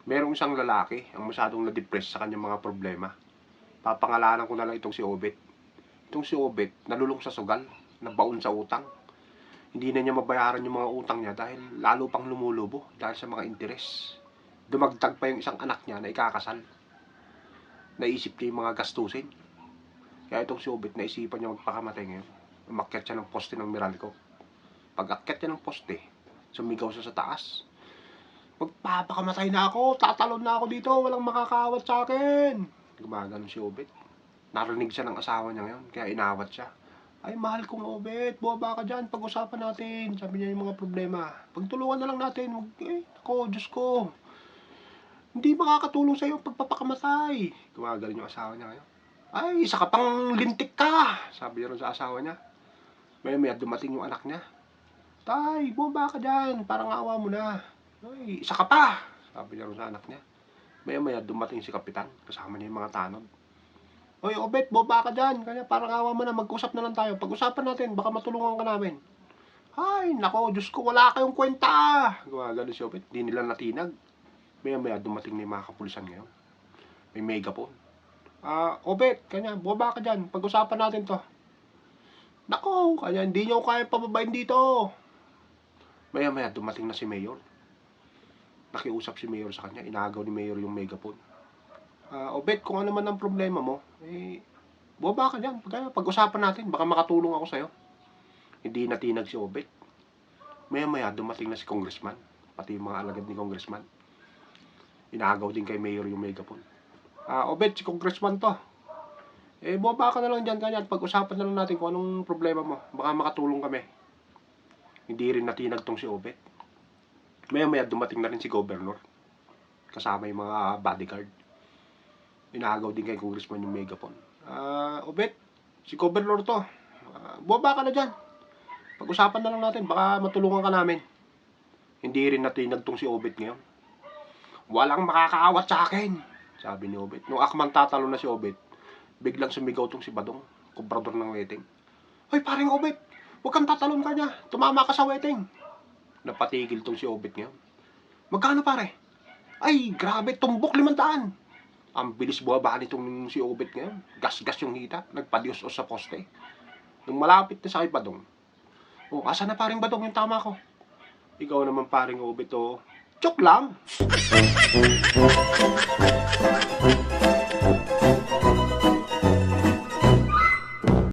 Merong isang lalaki ang masyadong na-depress sa kanyang mga problema. Papangalanan ko na lang itong si Obet. Itong si Obet, nalulung sa sugal, nabaon sa utang. Hindi na niya mabayaran yung mga utang niya dahil lalo pang lumulubo dahil sa mga interes. Dumagdag pa yung isang anak niya na ikakasal. Naisip niya yung mga gastusin. Kaya itong si Obet, naisipan niya magpakamatay ngayon. Umakyat siya ng poste ng Meralco. Pag akyat niya ng poste, sumigaw siya sa taas. Magpapakamatay na ako, tatalon na ako dito, walang makakawat sa akin. Gumagano si Obet. Narinig siya ng asawa niya ngayon, kaya inawat siya. Ay, mahal kong Obet, bumaba ka dyan, pag-usapan natin. Sabi niya yung mga problema. Pagtulungan na lang natin. Ako, Diyos ko. Hindi makakatulong sa'yo ang pagpapakamatay. Gumagano yung asawa niya ngayon. Ay, isa ka pang lintik ka, sabi niya rin sa asawa niya. May dumating yung anak niya. Tay, bumaba ka dyan, parang awa mo na. Ay, isa ka pa, sabi niya rin sa anak niya. Maya dumating si Kapitan, kasama niya yung mga tanod. Oy, Obet, bumaba ka dyan, kanya parang awa mo na, mag-usap na lang tayo. Pag-usapan natin, baka matulungan ka namin. Ay, nako, Diyos ko, wala kayong kwenta. Gumagano si Obet, di nila natinag. Maya dumating na yung mga kapulisan ngayon. May megaphone. Obet, kanya, bumaba ka dyan, pag-usapan natin to. Nako, kanya hindi nyo kaya pababain dito. Maya dumating na si Mayor. Nakiusap si Mayor sa kanya, inagaw ni Mayor yung megaphone. Obet, kung ano man ang problema mo, bumaba ka dyan, pag-usapan natin, baka makatulong ako sa'yo. Hindi natinag si Obet. Maya dumating na si Congressman, pati yung mga alagad ni Congressman. Inagaw din kay Mayor yung megaphone. Obet, si Congressman to. Bumaba ka na lang dyan, kanya, pag-usapan na lang natin kung anong problema mo, baka makatulong kami. Hindi rin natinag tong si Obet. Maya dumating na rin si Governor. Kasama yung mga bodyguard. Inagaw din kay Congressman yung megaphone. Obet, si Governor to. Bumaba ka na dyan. Pag-usapan na lang natin, baka matulungan ka namin. Hindi rin natinag tong si Obet ngayon. Walang makakaawat sa akin, sabi ni Obet. Nung akmang tatalo na si Obet, biglang sumigaw tong si Badong, kubrador ng wedding. Hoy, paring Obet, huwag kang tatalon ka niya. Tumama ka sa wedding. Napatigil tong si Obet ngayon. Magkano pare? Ay, grabe, tumbok 500. Ang bilis buwaba nitong si Obet ngayon. Gas-gas yung hita. Nagpadios-os sa poste. Nung malapit na sa kay Badong. Asa na paring Badong yung tama ko? Ikaw naman paring Obet, Chok lang.